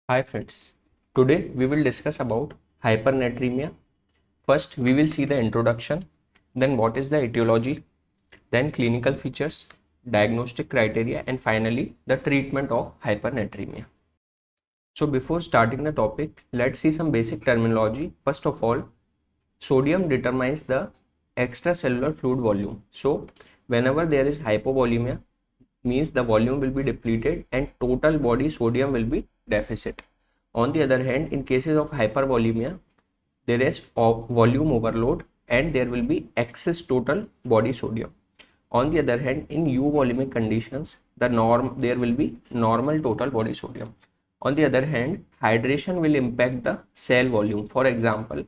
Hi friends, today we will discuss about hypernatremia. First, we will see the introduction, then what is the etiology, then clinical features, diagnostic criteria, and finally the treatment of hypernatremia. So before starting the topic, let's see some basic terminology. First of all, sodium determines the extracellular fluid volume. So whenever there is hypovolemia, means the volume will be depleted and total body sodium will be deficit. On the other hand, in cases of hypervolemia, there is volume overload and there will be excess total body sodium. On the other hand, in euvolemic conditions, there will be normal total body sodium. On the other hand, hydration will impact the cell volume. For example,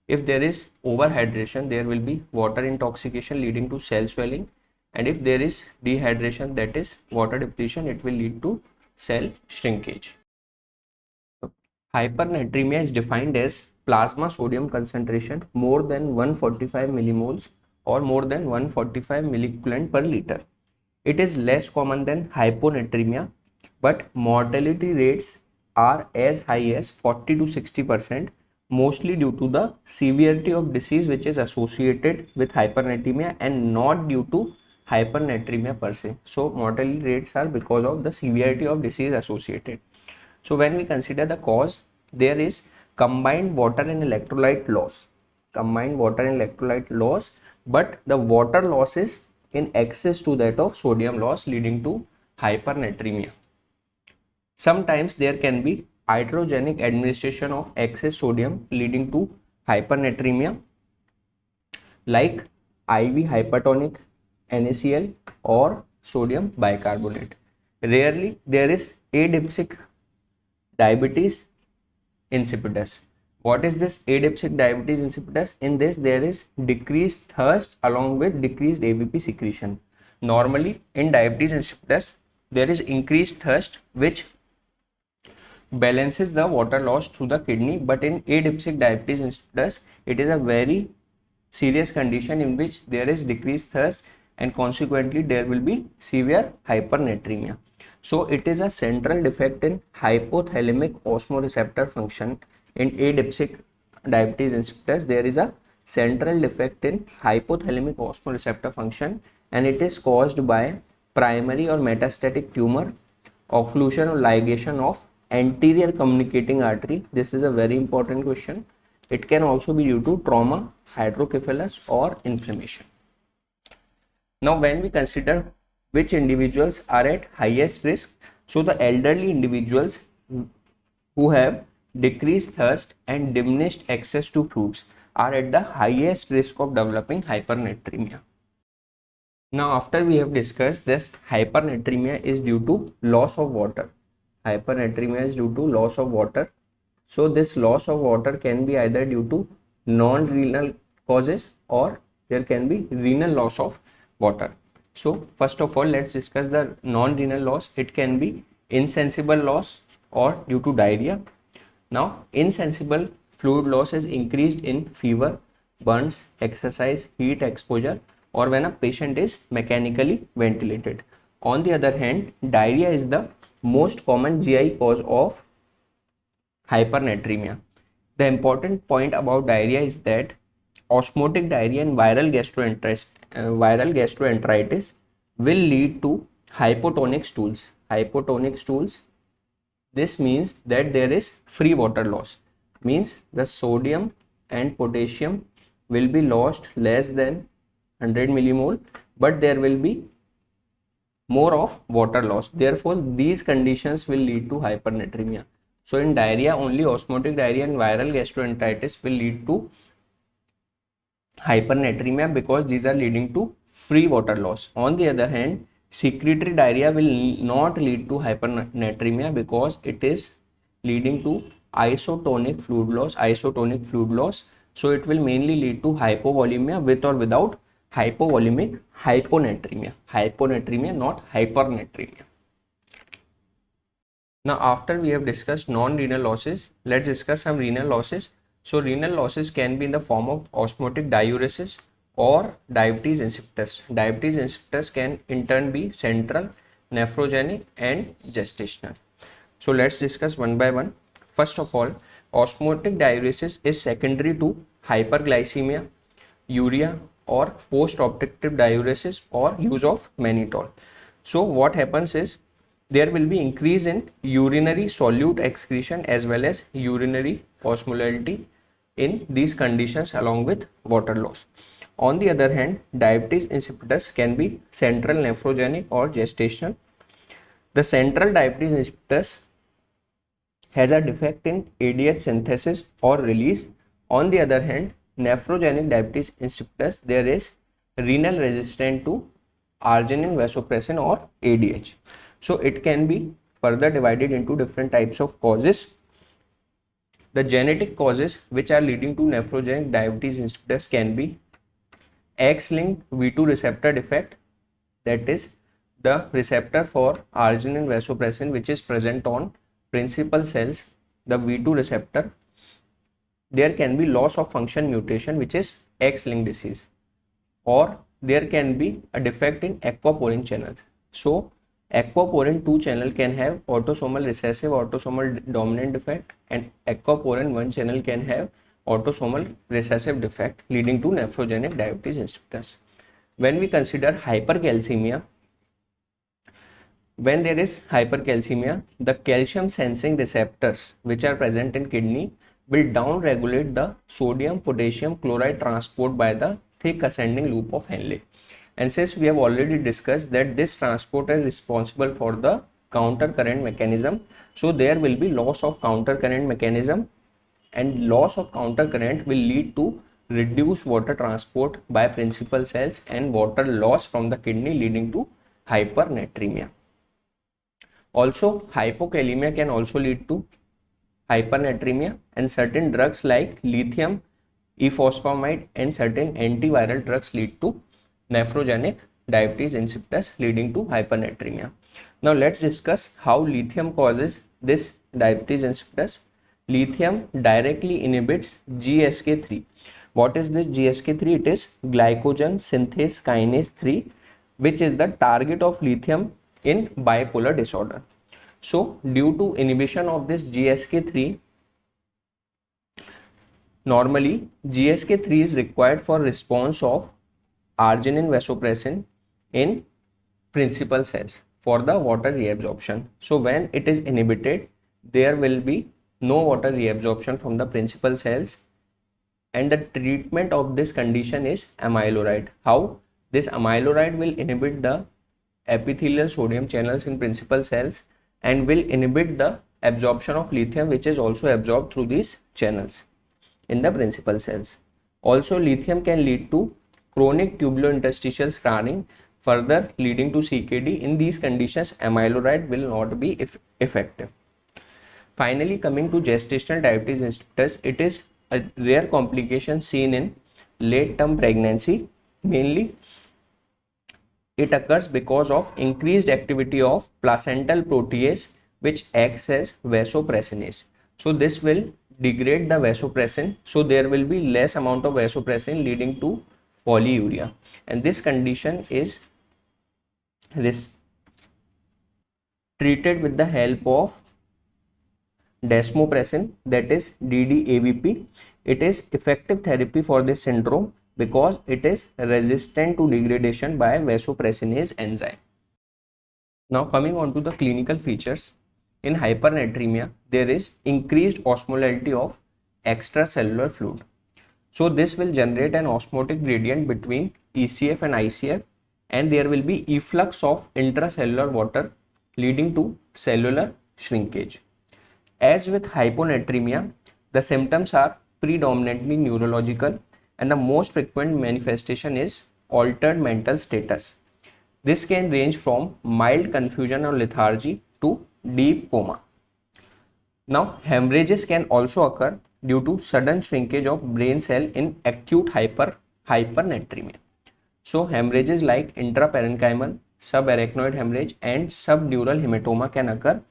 if there is overhydration, there will be water intoxication leading to cell swelling, and if there is dehydration, that is water depletion, it will lead to cell shrinkage. Hypernatremia is defined as plasma sodium concentration more than 145 millimoles or more than 145 milliequivalent per liter. It is less common than hyponatremia, but mortality rates are as high as 40 to 60%, mostly due to the severity of disease which is associated with hypernatremia and not due to hypernatremia per se. So mortality rates are because of the severity of disease associated. So when we consider the cause, there is combined water and electrolyte loss. Combined water and electrolyte loss, but the water loss is in excess to that of sodium loss, leading to hypernatremia. Sometimes there can be iatrogenic administration of excess sodium leading to hypernatremia, like IV hypertonic NaCl or sodium bicarbonate. Rarely there is adipsic diabetes insipidus. What is this adipsic diabetes insipidus? In this, there is decreased thirst along with decreased AVP secretion. Normally, in diabetes insipidus, there is increased thirst which balances the water loss through the kidney, but in adipsic diabetes insipidus, it is a very serious condition in which there is decreased thirst and consequently there will be severe hypernatremia. So it is a central defect in hypothalamic osmoreceptor function. In adipsic diabetes insipidus, there is a central defect in hypothalamic osmoreceptor function, and it is caused by primary or metastatic tumor, occlusion or ligation of anterior communicating artery. This is a very important question. It can also be due to trauma, hydrocephalus, or inflammation. Now, when we consider which individuals are at highest risk, so the elderly individuals who have decreased thirst and diminished access to fluids are at the highest risk of developing hypernatremia. Now, after we have discussed this, hypernatremia is due to loss of water. Hypernatremia is due to loss of water. So this loss of water can be either due to non-renal causes or there can be renal loss of water. So first of all, let's discuss the non-renal loss. It can be insensible loss or due to diarrhea. Now, insensible fluid loss is increased in fever, burns, exercise, heat exposure, or when a patient is mechanically ventilated. On the other hand, diarrhea is the most common GI cause of hypernatremia. The important point about diarrhea is that osmotic diarrhea and viral gastroenteritis will lead to hypotonic stools. Hypotonic stools. This means that there is free water loss. Means the sodium and potassium will be lost less than 100 millimole, but there will be more of water loss. Therefore, these conditions will lead to hypernatremia. So in diarrhea, only osmotic diarrhea and viral gastroenteritis will lead to hypernatremia because these are leading to free water loss. On the other hand, secretory diarrhea will not lead to hypernatremia because it is leading to isotonic fluid loss. Isotonic fluid loss. So it will mainly lead to hypovolemia with or without hypovolemic hyponatremia. Hyponatremia, not hypernatremia. Now, after we have discussed non-renal losses, let's discuss some renal losses. So, renal losses can be in the form of osmotic diuresis or diabetes insipidus. Diabetes insipidus can in turn be central, nephrogenic, and gestational. So, let's discuss one by one. First of all, osmotic diuresis is secondary to hyperglycemia, urea, or post-operative diuresis or use of mannitol. So what happens is there will be increase in urinary solute excretion as well as urinary osmolality in these conditions along with water loss. On the other hand, diabetes insipidus can be central nephrogenic or gestational. The central diabetes insipidus has a defect in ADH synthesis or release. On the other hand, nephrogenic diabetes insipidus, there is renal resistant to arginine vasopressin or ADH. So it can be further divided into different types of causes. The genetic causes which are leading to nephrogenic diabetes insipidus can be X-linked V2 receptor defect, that is the receptor for arginine vasopressin which is present on principal cells, the V2 receptor. There can be loss of function mutation which is X-linked disease, or there can be a defect in aquaporin channels. So aquaporin 2 channel can have autosomal recessive autosomal dominant defect, and aquaporin 1 channel can have autosomal recessive defect leading to nephrogenic diabetes insipidus. When we consider hypercalcemia, when there is hypercalcemia, the calcium sensing receptors which are present in kidney will down-regulate the sodium potassium chloride transport by the thick ascending loop of Henle. And since we have already discussed that this transport is responsible for the counter current mechanism, so there will be loss of counter current mechanism, and loss of counter current will lead to reduced water transport by principal cells and water loss from the kidney leading to hypernatremia. Also, hypokalemia can also lead to hypernatremia, and certain drugs like lithium, efosfamide, and certain antiviral drugs lead to nephrogenic diabetes insipidus leading to hypernatremia. Now let's discuss how lithium causes this diabetes insipidus. Lithium directly inhibits GSK3. What is this GSK3? It is glycogen synthase kinase 3, which is the target of lithium in bipolar disorder. So due to inhibition of this GSK3, normally GSK3 is required for response of arginine vasopressin in principal cells for the water reabsorption. So when it is inhibited, there will be no water reabsorption from the principal cells, and the treatment of this condition is amiloride. How? This amiloride will inhibit the epithelial sodium channels in principal cells and will inhibit the absorption of lithium, which is also absorbed through these channels in the principal cells. Also, lithium can lead to chronic tubulointerstitial scarring, further leading to CKD. In these conditions, amiloride will not be effective. Finally, coming to gestational diabetes insipidus, it is a rare complication seen in late term pregnancy. Mainly, it occurs because of increased activity of placental protease which acts as vasopressinase. So this will degrade the vasopressin, so there will be less amount of vasopressin leading to polyuria, and this condition is treated with the help of desmopressin, that is DDAVP. It is effective therapy for this syndrome because it is resistant to degradation by vasopressinase enzyme. Now coming on to the clinical features, in hypernatremia there is increased osmolality of extracellular fluid. So this will generate an osmotic gradient between ECF and ICF, and there will be efflux of intracellular water leading to cellular shrinkage. As with hyponatremia, the symptoms are predominantly neurological, and the most frequent manifestation is altered mental status. This can range from mild confusion or lethargy to deep coma. Now, hemorrhages can also occur due to sudden shrinkage of brain cell in acute hypernatremia. So, hemorrhages like intraparenchymal, subarachnoid hemorrhage, and subdural hematoma can occur,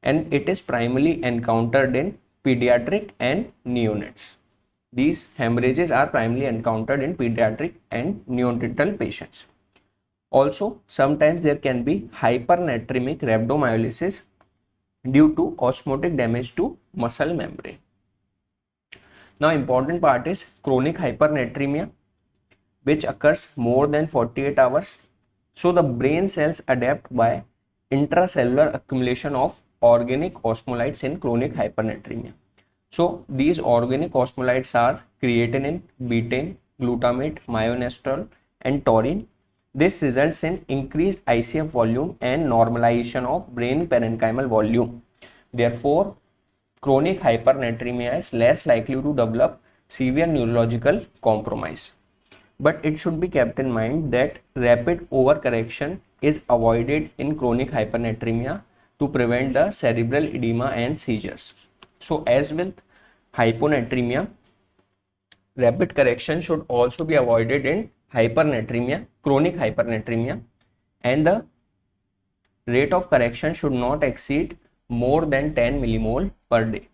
and it is primarily encountered in pediatric and neonates. These hemorrhages are primarily encountered in pediatric and neonatal patients. Also, sometimes there can be hypernatremic rhabdomyolysis, due to osmotic damage to muscle membrane. Now important part is chronic hypernatremia, which occurs more than 48 hours. So the brain cells adapt by intracellular accumulation of organic osmolytes in chronic hypernatremia. So these organic osmolytes are creatinine, betaine, glutamate, myonestrol and taurine. This results in increased ICF volume and normalization of brain parenchymal volume. Therefore, chronic hypernatremia is less likely to develop severe neurological compromise. But it should be kept in mind that rapid overcorrection is avoided in chronic hypernatremia to prevent the cerebral edema and seizures. So as with hyponatremia, rapid correction should also be avoided in hypernatremia, chronic hypernatremia, and the rate of correction should not exceed more than 10 millimole per day.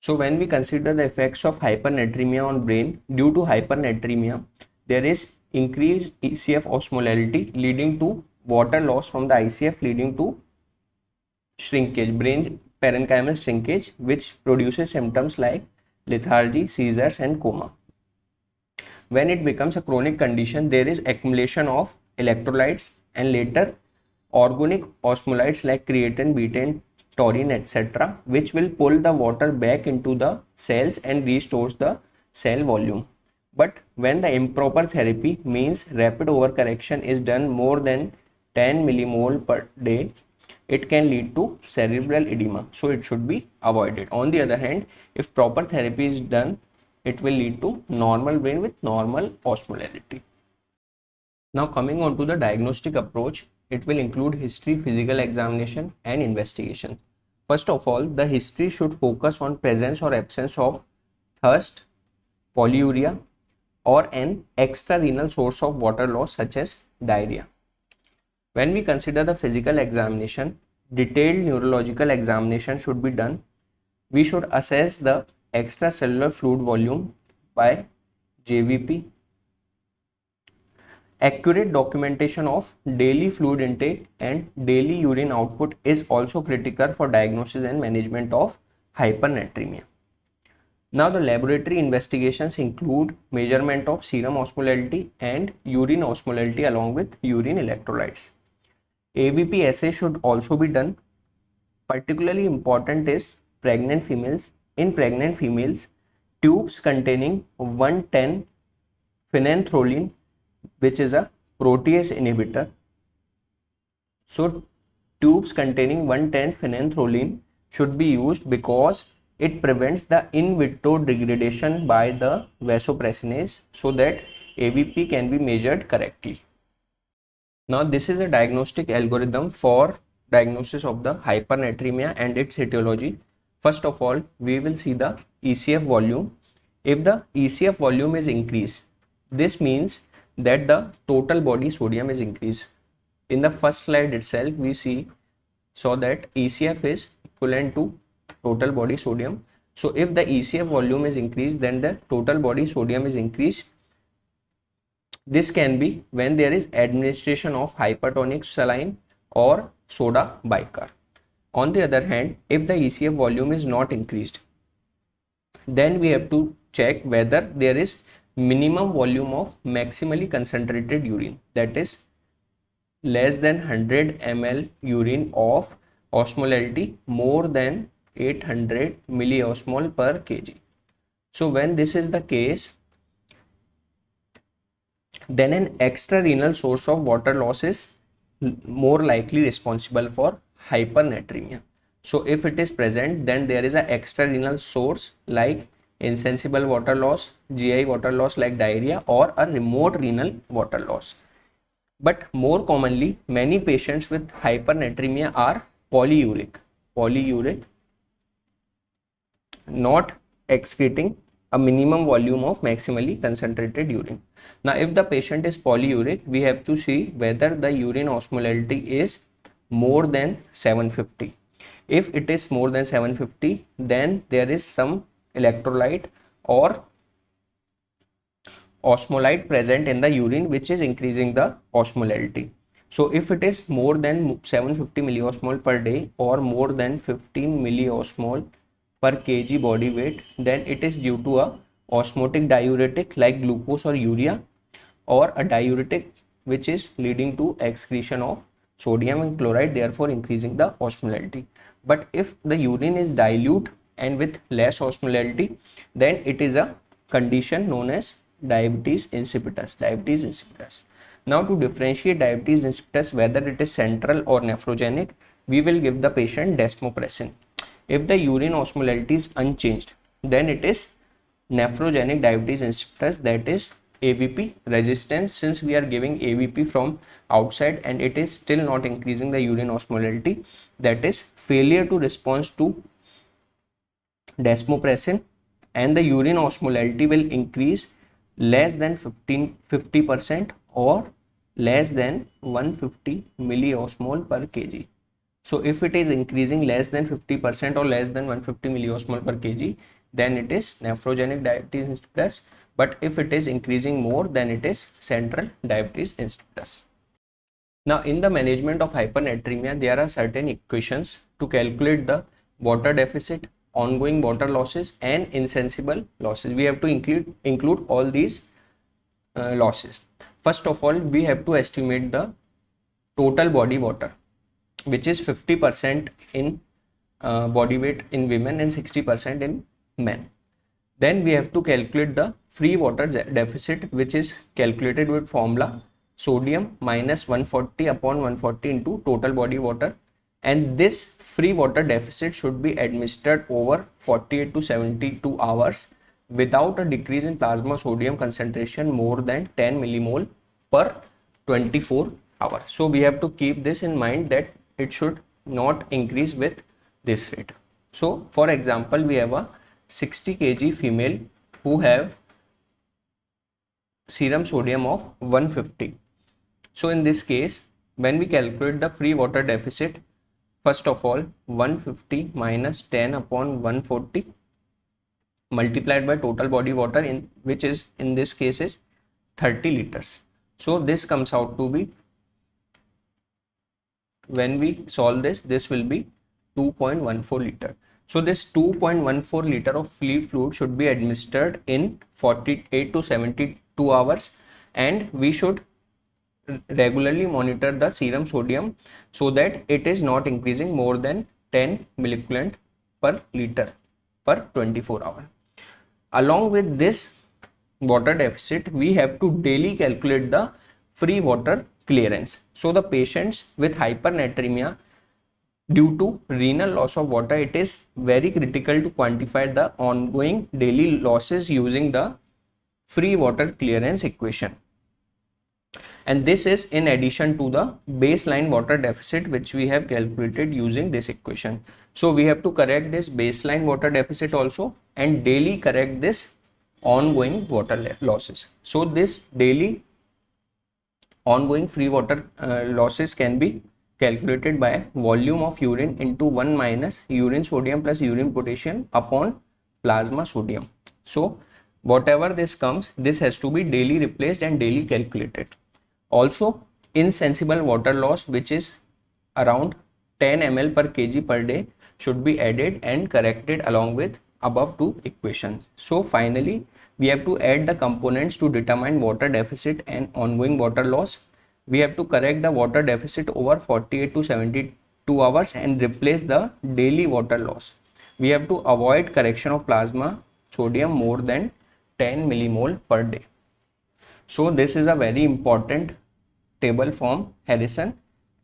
So when we consider the effects of hypernatremia on brain, due to hypernatremia, there is increased ECF osmolality leading to water loss from the ICF, leading to shrinkage, brain parenchymal shrinkage, which produces symptoms like lethargy, seizures and coma. When it becomes a chronic condition, there is accumulation of electrolytes and later organic osmolytes like creatine, betaine, taurine, etc., which will pull the water back into the cells and restores the cell volume. But when the improper therapy means rapid overcorrection is done more than 10 millimole per day, it can lead to cerebral edema. So it should be avoided. On the other hand, if proper therapy is done, it will lead to normal brain with normal osmolality. Now coming on to the diagnostic approach, it will include history, physical examination and investigation. First of all, the history should focus on presence or absence of thirst, polyuria or an extrarenal source of water loss such as diarrhea. When we consider the physical examination, detailed neurological examination should be done. We should assess the extracellular fluid volume by JVP. Accurate documentation of daily fluid intake and daily urine output is also critical for diagnosis and management of hypernatremia. Now the laboratory investigations include measurement of serum osmolality and urine osmolality along with urine electrolytes. AVP assay should also be done. Particularly important is pregnant females. In pregnant females, tubes containing 110 phenanthroline, which is a protease inhibitor. So tubes containing 110 phenanthroline should be used because it prevents the in vitro degradation by the vasopressinase so that AVP can be measured correctly. Now this is a diagnostic algorithm for diagnosis of the hypernatremia and its etiology. First of all, we will see the ECF volume. If the ECF volume is increased, this means that the total body sodium is increased. In the first slide itself, we saw that ECF is equivalent to total body sodium. So if the ECF volume is increased, then the total body sodium is increased. This can be when there is administration of hypertonic saline or soda bicar. On the other hand, if the ECF volume is not increased, then we have to check whether there is minimum volume of maximally concentrated urine, that is less than 100 ml urine of osmolality more than 800 milliosmol per kg. So when this is the case, then an extrarenal source of water loss is more likely responsible for hypernatremia. So if it is present, then there is an extrarenal source like insensible water loss, GI water loss like diarrhea, or a remote renal water loss. But more commonly, many patients with hypernatremia are polyuric, not excreting a minimum volume of maximally concentrated urine. Now, if the patient is polyuric, we have to see whether the urine osmolality is more than 750. If it is more than 750, then there is some electrolyte or osmolyte present in the urine which is increasing the osmolality. So if it is more than 750 milliosmol per day or more than 15 milliosmol per kg body weight, then it is due to a osmotic diuretic like glucose or urea, or a diuretic which is leading to excretion of sodium and chloride, therefore increasing the osmolality. But if the urine is dilute and with less osmolality, then it is a condition known as diabetes insipidus. Diabetes insipidus. Now, to differentiate diabetes insipidus whether it is central or nephrogenic, we will give the patient desmopressin. If the urine osmolality is unchanged, then it is nephrogenic diabetes insipidus, that is AVP resistance. Since we are giving AVP from outside and it is still not increasing the urine osmolality, that is failure to respond to desmopressin, and the urine osmolality will increase less than 50% or less than 150 milliosmol per kg. So if it is increasing less than 50% or less than 150 milliosmol per kg, then it is nephrogenic diabetes insipidus. But if it is increasing more, then it is central diabetes insipidus. Now, in the management of hypernatremia, there are certain equations to calculate the water deficit, ongoing water losses, and insensible losses. We have to include all these losses. First of all, we have to estimate the total body water, which is 50% in body weight in women and 60% in men. Then we have to calculate the free water deficit, which is calculated with formula sodium minus 140 upon 140 into total body water, and this free water deficit should be administered over 48 to 72 hours without a decrease in plasma sodium concentration more than 10 millimole per 24 hours. So we have to keep this in mind that it should not increase with this rate. So for example, we have a 60 kg female who have serum sodium of 150. So in this case, when we calculate the free water deficit, first of all 150 minus 10 upon 140 multiplied by total body water, in which is in this case is 30 liters. So this comes out to be, when we solve this will be 2.14 liter. So this 2.14 liter of fluid should be administered in 48 to 72 hours, and we should regularly monitor the serum sodium so that it is not increasing more than 10 milliequivalent per liter per 24 hours. Along with this water deficit, we have to daily calculate the free water clearance. So the patients with hypernatremia due to renal loss of water, it is very critical to quantify the ongoing daily losses using the free water clearance equation. And this is in addition to the baseline water deficit which we have calculated using this equation. So we have to correct this baseline water deficit also and daily correct this ongoing water losses. So this daily ongoing free water losses can be calculated by volume of urine into 1 minus urine sodium plus urine potassium upon plasma sodium. So whatever this comes, this has to be daily replaced and daily calculated. Also, insensible water loss, which is around 10 ml per kg per day, should be added and corrected along with above two equations. So finally, we have to add the components to determine water deficit and ongoing water loss. We have to correct the water deficit over 48 to 72 hours and replace the daily water loss. We have to avoid correction of plasma sodium more than 10 millimole per day. So this is a very important table from Harrison,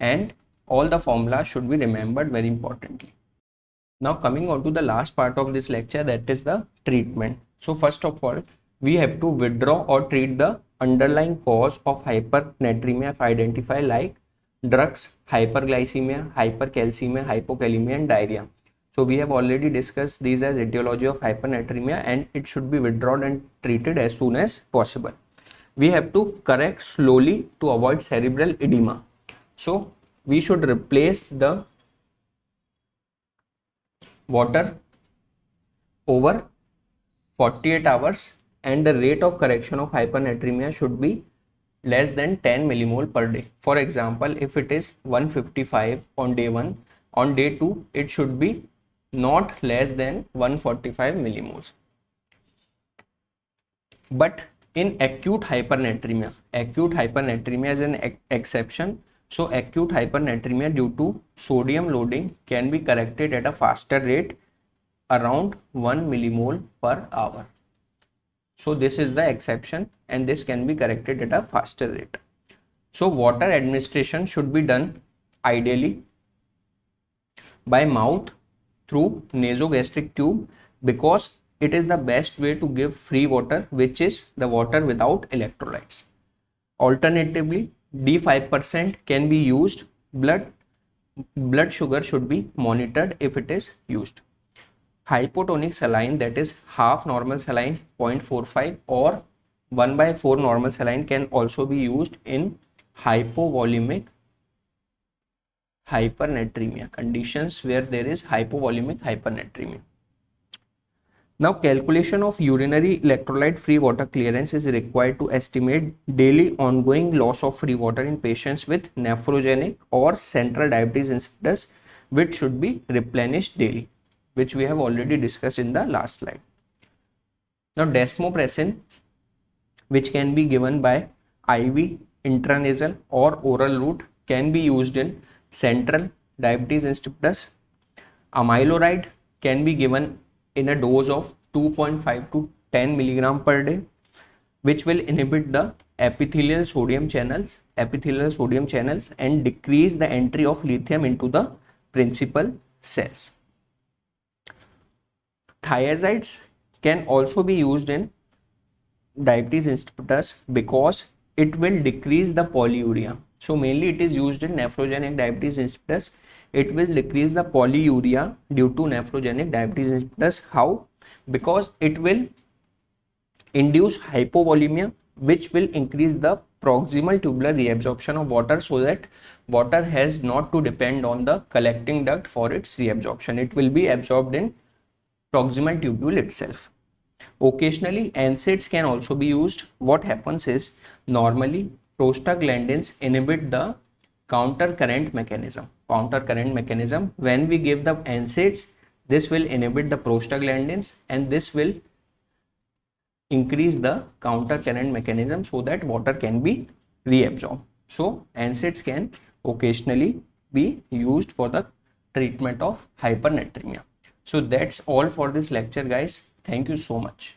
and all the formulas should be remembered very importantly. Now coming on to the last part of this lecture, that is the treatment. So first of all, we have to withdraw or treat the underlying cause of hypernatremia if identify, like drugs, hyperglycemia, hypercalcemia, hypokalemia and diarrhea. So we have already discussed these as etiology of hypernatremia, and it should be withdrawn and treated as soon as possible. We have to correct slowly to avoid cerebral edema. So we should replace the water over 48 hours, and the rate of correction of hypernatremia should be less than 10 millimole per day. For example, if it is 155 on day 1, on day 2 it should be not less than 145 millimoles. But in acute hypernatremia is an exception. So acute hypernatremia due to sodium loading can be corrected at a faster rate, around 1 millimole per hour. So this is the exception, and this can be corrected at a faster rate. So water administration should be done ideally by mouth through nasogastric tube, because it is the best way to give free water, which is the water without electrolytes. Alternatively, D5% can be used. Blood sugar should be monitored if it is used. Hypotonic saline, that is half normal saline 0.45 or 1/4 normal saline, can also be used in hypovolemic hypernatremia conditions where there is hypovolemic hypernatremia. Now, calculation of urinary electrolyte free water clearance is required to estimate daily ongoing loss of free water in patients with nephrogenic or central diabetes insipidus, which should be replenished daily, which we have already discussed in the last slide. Now, desmopressin, which can be given by IV, intranasal or oral route, can be used in central diabetes insipidus. Amiloride can be given in a dose of 2.5 to 10 milligram per day, which will inhibit the epithelial sodium channels and decrease the entry of lithium into the principal cells. Thiazides can also be used in diabetes insipidus because it will decrease the polyuria. So mainly it is used in nephrogenic diabetes insipidus. It will decrease the polyuria due to nephrogenic diabetes insipidus. How? Because it will induce hypovolemia, which will increase the proximal tubular reabsorption of water, so that water has not to depend on the collecting duct for its reabsorption. It will be absorbed in proximal tubule itself. Occasionally, NSAIDs can also be used. What happens is, normally prostaglandins inhibit the counter current mechanism. When we give the NSAIDs, this will inhibit the prostaglandins, and this will increase the counter current mechanism so that water can be reabsorbed. So NSAIDs can occasionally be used for the treatment of hypernatremia. So that's all for this lecture, guys. Thank you so much.